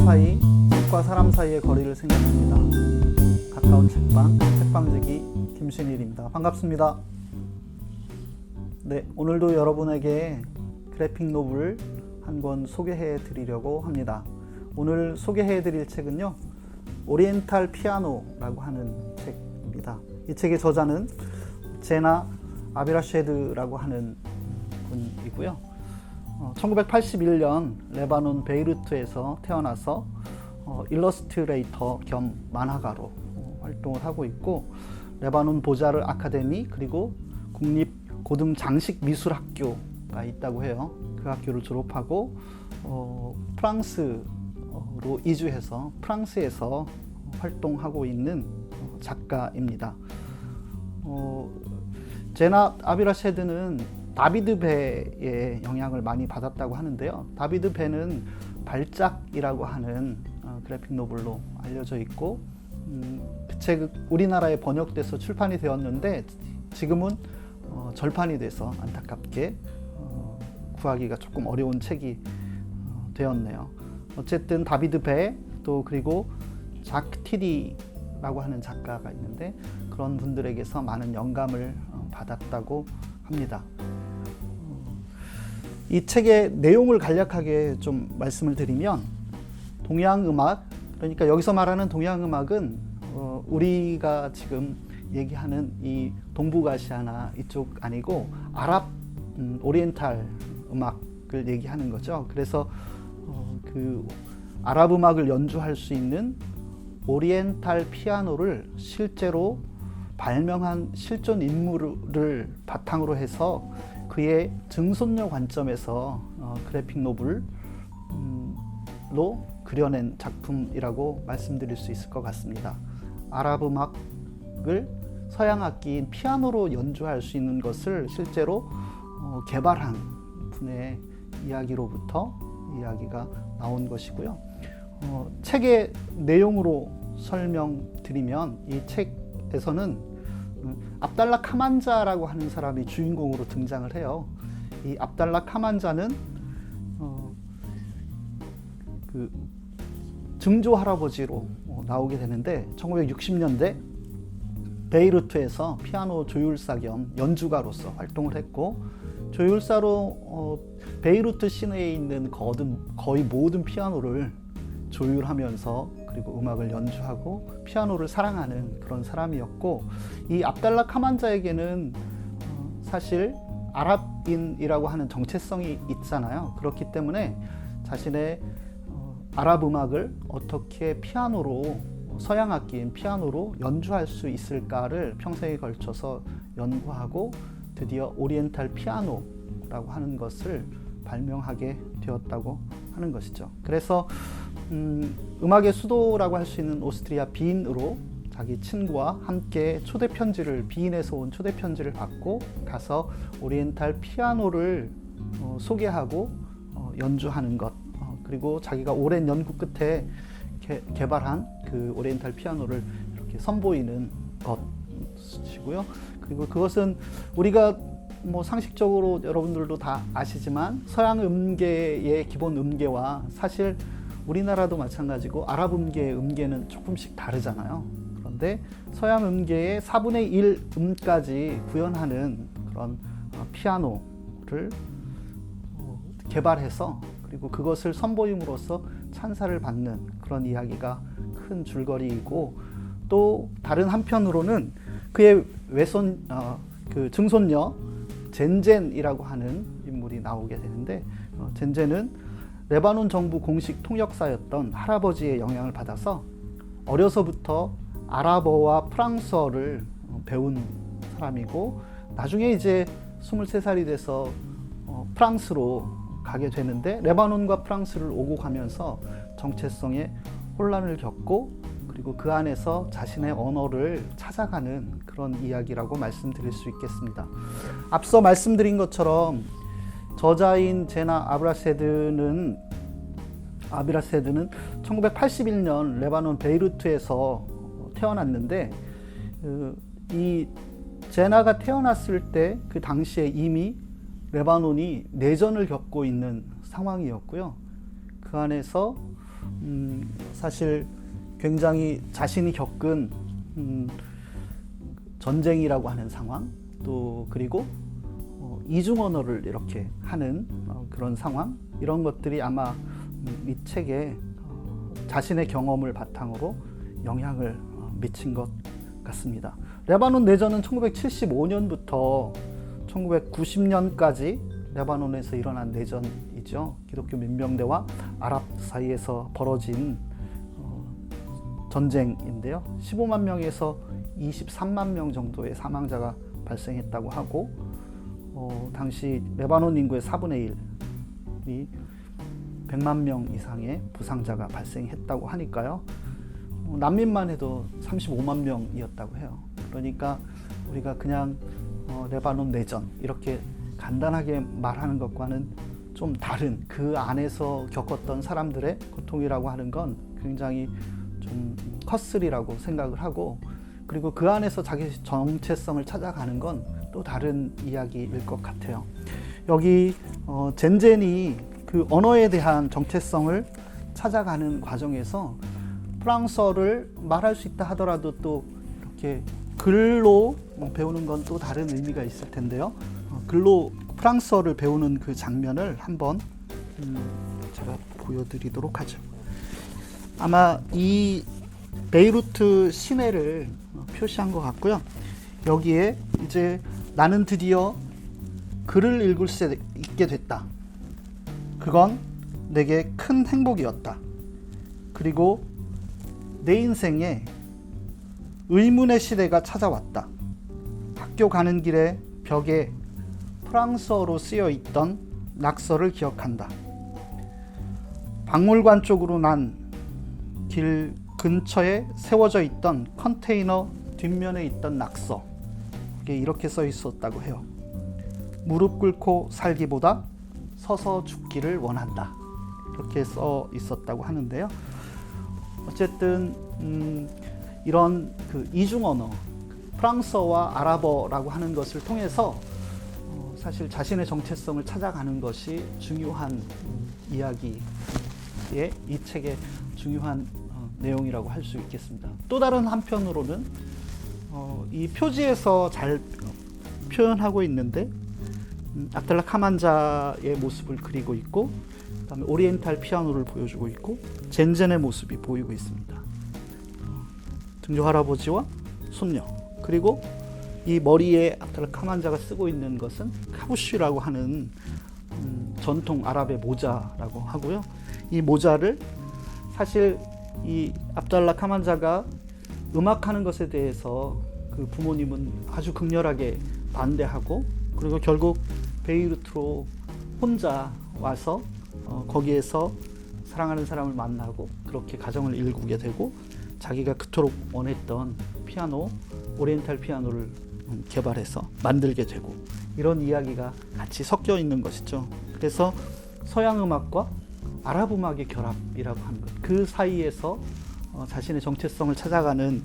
사이, 책과 사람 사이의 거리를 생각합니다. 가까운 책방, 책방지기 김신일입니다. 반갑습니다. 네, 오늘도 여러분에게 그래픽 노블 한 권 소개해 드리려고 합니다. 오늘 소개해 드릴 책은요, 오리엔탈 피아노라고 하는 책입니다. 이 책의 저자는 제나 아비라쉐드라고 하는 분이고요. 1981년 레바논 베이루트에서 태어나서 일러스트레이터 겸 만화가로 활동을 하고 있고, 레바논 보자르 아카데미 그리고 국립 고등 장식 미술학교가 있다고 해요. 그 학교를 졸업하고 프랑스로 이주해서 프랑스에서 활동하고 있는 작가입니다. 제나 아비라쉐드는 다비드 배의 영향을 많이 받았다고 하는데요. 다비드 배는 발작이라고 하는 그래픽 노블로 알려져 있고, 그 책 우리나라에 번역돼서 출판이 되었는데 지금은 절판이 돼서 안타깝게 구하기가 조금 어려운 책이 되었네요. 어쨌든 다비드 배, 또 그리고 자크 티디라고 하는 작가가 있는데 그런 분들에게서 많은 영감을 받았다고 합니다. 이 책의 내용을 간략하게 좀 말씀을 드리면, 동양음악, 그러니까 여기서 말하는 동양음악은 우리가 지금 얘기하는 이 동북아시아나 이쪽 아니고 아랍 오리엔탈 음악을 얘기하는 거죠. 그래서 그 아랍 음악을 연주할 수 있는 오리엔탈 피아노를 실제로 발명한 실존 인물을 바탕으로 해서 그의 증손녀 관점에서 그래픽 노블로 그려낸 작품이라고 말씀드릴 수 있을 것 같습니다. 아랍 음악을 서양 악기인 피아노로 연주할 수 있는 것을 실제로 개발한 분의 이야기로부터 이야기가 나온 것이고요. 책의 내용으로 설명드리면, 이 책에서는 압달라 카만자라고 하는 사람이 주인공으로 등장을 해요. 이 압달라 카만자는 그 증조 할아버지로 나오게 되는데, 1960년대 베이루트에서 피아노 조율사 겸 연주가로서 활동을 했고, 조율사로 베이루트 시내에 있는 거의 모든 피아노를 조율하면서 그리고 음악을 연주하고 피아노를 사랑하는 그런 사람이었고, 이 압달라 카만자에게는 사실 아랍인이라고 하는 정체성이 있잖아요. 그렇기 때문에 자신의 아랍 음악을 어떻게 피아노로, 서양 악기인 피아노로 연주할 수 있을까를 평생에 걸쳐서 연구하고 드디어 오리엔탈 피아노라고 하는 것을 발명하게 되었다고 하는 것이죠. 그래서 음악의 수도라고 할 수 있는 오스트리아 빈으로 자기 친구와 함께 초대 편지를, 빈에서 온 초대 편지를 받고 가서 오리엔탈 피아노를 소개하고 연주하는 것, 그리고 자기가 오랜 연구 끝에 개발한 그 오리엔탈 피아노를 이렇게 선보이는 것이고요. 그리고 그것은 우리가 상식적으로 여러분들도 다 아시지만 서양 음계의 기본 음계와 사실 우리나라도 마찬가지고 아랍 음계의 음계는 조금씩 다르잖아요. 그런데 서양 음계의 4분의 1 음까지 구현하는 그런 피아노를 개발해서, 그리고 그것을 선보임으로써 찬사를 받는 그런 이야기가 큰 줄거리이고, 또 다른 한편으로는 그의 그 증손녀 젠젠이라고 하는 인물이 나오게 되는데, 젠젠은 레바논 정부 공식 통역사였던 할아버지의 영향을 받아서 어려서부터 아랍어와 프랑스어를 배운 사람이고, 나중에 이제 23살이 돼서 프랑스로 가게 되는데, 레바논과 프랑스를 오고 가면서 정체성의 혼란을 겪고, 그리고 그 안에서 자신의 언어를 찾아가는 그런 이야기라고 말씀드릴 수 있겠습니다. 앞서 말씀드린 것처럼 저자인 제나 아비라쉐드는 1981년 레바논 베이루트에서 태어났는데, 이 제나가 태어났을 때 그 당시에 이미 레바논이 내전을 겪고 있는 상황이었고요. 그 안에서 사실 굉장히 자신이 겪은 전쟁이라고 하는 상황, 또 그리고 이중 언어를 이렇게 하는 그런 상황, 이런 것들이 아마 이 책에 자신의 경험을 바탕으로 영향을 미친 것 같습니다. 레바논 내전은 1975년부터 1990년까지 레바논에서 일어난 내전이죠. 기독교 민병대와 아랍 사이에서 벌어진 전쟁인데요. 15만 명에서 23만 명 정도의 사망자가 발생했다고 하고, 당시 레바논 인구의 4분의 1이 100만 명 이상의 부상자가 발생했다고 하니까요. 난민만 해도 35만 명이었다고 해요. 그러니까 우리가 그냥 레바논 내전 이렇게 간단하게 말하는 것과는 좀 다른, 그 안에서 겪었던 사람들의 고통이라고 하는 건 굉장히 좀 컸으리라고 생각을 하고, 그리고 그 안에서 자기 정체성을 찾아가는 건 또 다른 이야기일 것 같아요. 여기 젠젠이 그 언어에 대한 정체성을 찾아가는 과정에서 프랑스어를 말할 수 있다 하더라도 또 이렇게 글로 배우는 건 또 다른 의미가 있을 텐데요. 글로 프랑스어를 배우는 그 장면을 한번 제가 보여드리도록 하죠. 아마 이 베이루트 시내를 표시한 것 같고요. 여기에 이제 나는 드디어 글을 읽을 수 있게 됐다. 그건 내게 큰 행복이었다. 그리고 내 인생에 의문의 시대가 찾아왔다. 학교 가는 길에 벽에 프랑스어로 쓰여 있던 낙서를 기억한다. 박물관 쪽으로 난 길 근처에 세워져 있던 컨테이너 뒷면에 있던 낙서, 이게 이렇게 써 있었다고 해요. 무릎 꿇고 살기보다 서서 죽기를 원한다. 이렇게 써 있었다고 하는데요. 어쨌든 이런 그 이중 언어, 프랑스어와 아랍어라고 하는 것을 통해서 사실 자신의 정체성을 찾아가는 것이 중요한 이야기의 이 책의 중요한 내용이라고 할 수 있겠습니다. 또 다른 한편으로는 이 표지에서 잘 표현하고 있는데, 압달라 카만자의 모습을 그리고 있고, 그다음에 오리엔탈 피아노를 보여주고 있고, 젠젠의 모습이 보이고 있습니다. 등조 할아버지와 손녀, 그리고 이 머리에 압달라 카만자가 쓰고 있는 것은 카부쉬라고 하는 전통 아랍의 모자라고 하고요. 이 모자를 사실 이 압달라 카만자가 음악하는 것에 대해서 그 부모님은 아주 극렬하게 반대하고, 그리고 결국 베이루트로 혼자 와서 거기에서 사랑하는 사람을 만나고 그렇게 가정을 일구게 되고, 자기가 그토록 원했던 피아노, 오리엔탈 피아노를 개발해서 만들게 되고, 이런 이야기가 같이 섞여 있는 것이죠. 그래서 서양 음악과 아랍 음악의 결합이라고 하는 것, 그 사이에서 자신의 정체성을 찾아가는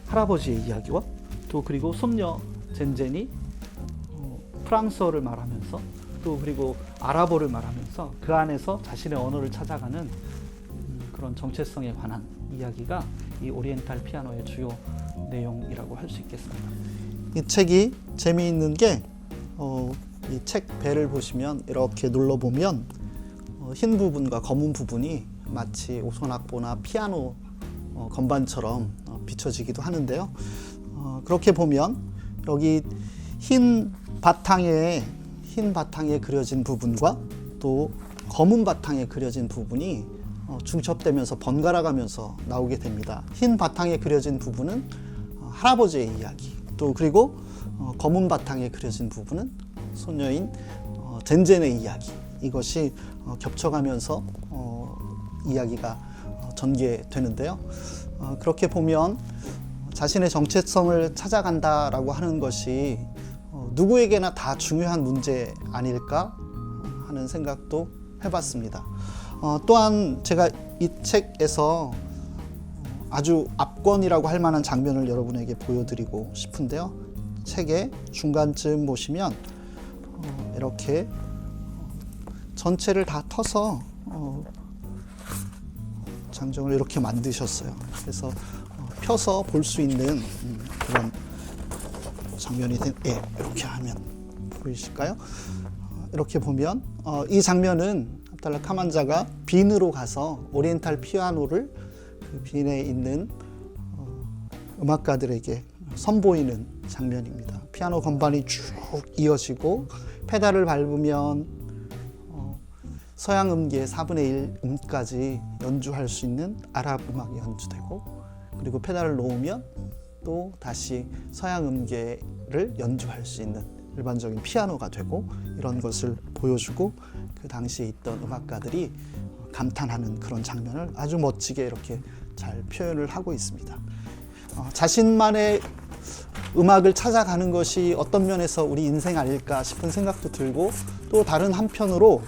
할아버지의 이야기와, 또 그리고 손녀 젠젠이 프랑스어를 말하면서, 또 그리고 아랍어를 말하면서 그 안에서 자신의 언어를 찾아가는 그런 정체성에 관한 이야기가 이 오리엔탈 피아노의 주요 내용이라고 할 수 있겠습니다. 이 책이 재미있는 게 이 책 배를 보시면 이렇게 눌러보면 흰 부분과 검은 부분이 마치 오손악보나 피아노 건반처럼 비춰지기도 하는데요. 그렇게 보면 여기 흰 바탕에 그려진 부분과 또 검은 바탕에 그려진 부분이 중첩되면서 번갈아 가면서 나오게 됩니다. 흰 바탕에 그려진 부분은 할아버지의 이야기, 또 그리고 검은 바탕에 그려진 부분은 소녀인 젠젠의 이야기, 이것이 겹쳐가면서 이야기가 전개되는데요. 그렇게 보면 자신의 정체성을 찾아간다라고 하는 것이 누구에게나 다 중요한 문제 아닐까 하는 생각도 해봤습니다. 또한 제가 이 책에서 아주 압권이라고 할 만한 장면을 여러분에게 보여드리고 싶은데요. 책의 중간쯤 보시면 이렇게 전체를 다 터서 장정을 이렇게 만드셨어요. 그래서 펴서 볼 수 있는 그런 장면이 이렇게 하면 보이실까요? 이렇게 보면 이 장면은 압달라 카만자가 빈으로 가서 오리엔탈 피아노를 그 빈에 있는 음악가들에게 선보이는 장면입니다. 피아노 건반이 쭉 이어지고 페달을 밟으면 서양 음계의 4분의 1 음까지 연주할 수 있는 아랍 음악이 연주되고, 그리고 페달을 놓으면 또 다시 서양 음계를 연주할 수 있는 일반적인 피아노가 되고, 이런 것을 보여주고 그 당시에 있던 음악가들이 감탄하는 그런 장면을 아주 멋지게 이렇게 잘 표현을 하고 있습니다. 자신만의 음악을 찾아가는 것이 어떤 면에서 우리 인생 아닐까 싶은 생각도 들고, 또 다른 한편으로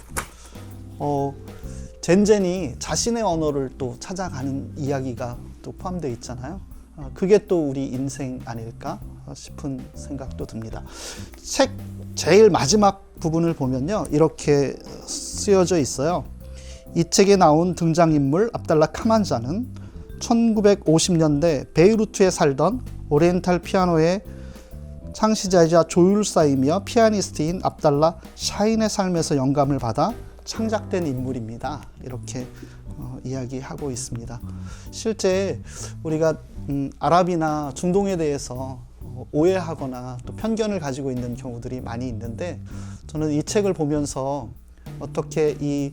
젠젠이 자신의 언어를 또 찾아가는 이야기가 또 포함되어 있잖아요. 그게 또 우리 인생 아닐까 싶은 생각도 듭니다. 책 제일 마지막 부분을 보면요, 이렇게 쓰여져 있어요. 이 책에 나온 등장인물 압달라 카만자는 1950년대 베이루트에 살던 오리엔탈 피아노의 창시자이자 조율사이며 피아니스트인 압달라 샤인의 삶에서 영감을 받아 창작된 인물입니다. 이렇게 이야기하고 있습니다. 실제 우리가 아랍이나 중동에 대해서 오해하거나 또 편견을 가지고 있는 경우들이 많이 있는데, 저는 이 책을 보면서 어떻게 이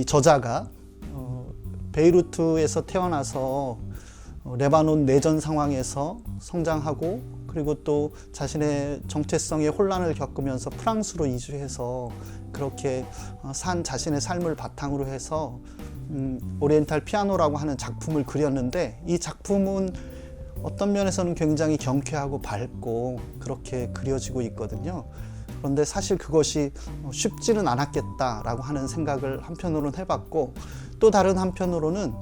저자가 베이루트에서 태어나서 레바논 내전 상황에서 성장하고, 그리고 또 자신의 정체성의 혼란을 겪으면서 프랑스로 이주해서 그렇게 산 자신의 삶을 바탕으로 해서 오리엔탈 피아노라고 하는 작품을 그렸는데, 이 작품은 어떤 면에서는 굉장히 경쾌하고 밝고 그렇게 그려지고 있거든요. 그런데 사실 그것이 쉽지는 않았겠다라고 하는 생각을 한편으로는 해봤고, 또 다른 한편으로는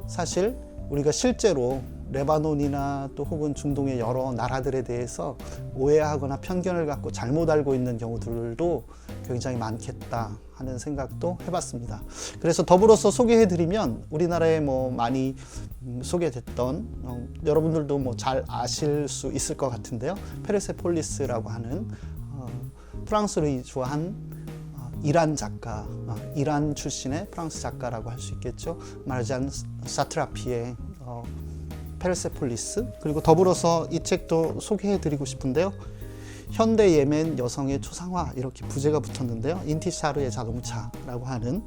사실 우리가 실제로 레바논이나 또 혹은 중동의 여러 나라들에 대해서 오해하거나 편견을 갖고 잘못 알고 있는 경우들도 굉장히 많겠다 하는 생각도 해봤습니다. 그래서 더불어서 소개해드리면, 우리나라에 많이 소개됐던 여러분들도 잘 아실 수 있을 것 같은데요, 페르세폴리스라고 하는 프랑스로 이주한 이란 작가, 이란 출신의 프랑스 작가라고 할 수 있겠죠. 마르잔 사트라피의 페르세폴리스, 그리고 더불어서 이 책도 소개해드리고 싶은데요, 현대 예멘 여성의 초상화, 이렇게 부제가 붙었는데요, 인티샤르의 자동차라고 하는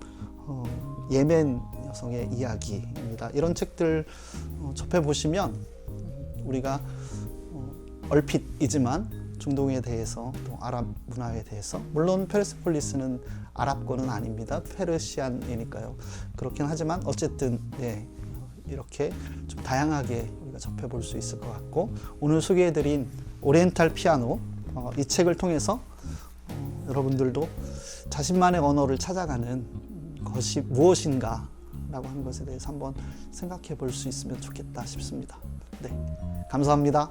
예멘 여성의 이야기입니다. 이런 책들 접해보시면 우리가 얼핏이지만 중동에 대해서, 또 아랍 문화에 대해서, 물론 페르세폴리스는 아랍권은 아닙니다. 페르시안이니까요. 그렇긴 하지만 어쨌든 이렇게 좀 다양하게 우리가 접해볼 수 있을 것 같고, 오늘 소개해드린 오리엔탈 피아노, 이 책을 통해서 여러분들도 자신만의 언어를 찾아가는 것이 무엇인가 라고 하는 것에 대해서 한번 생각해 볼 수 있으면 좋겠다 싶습니다. 네, 감사합니다.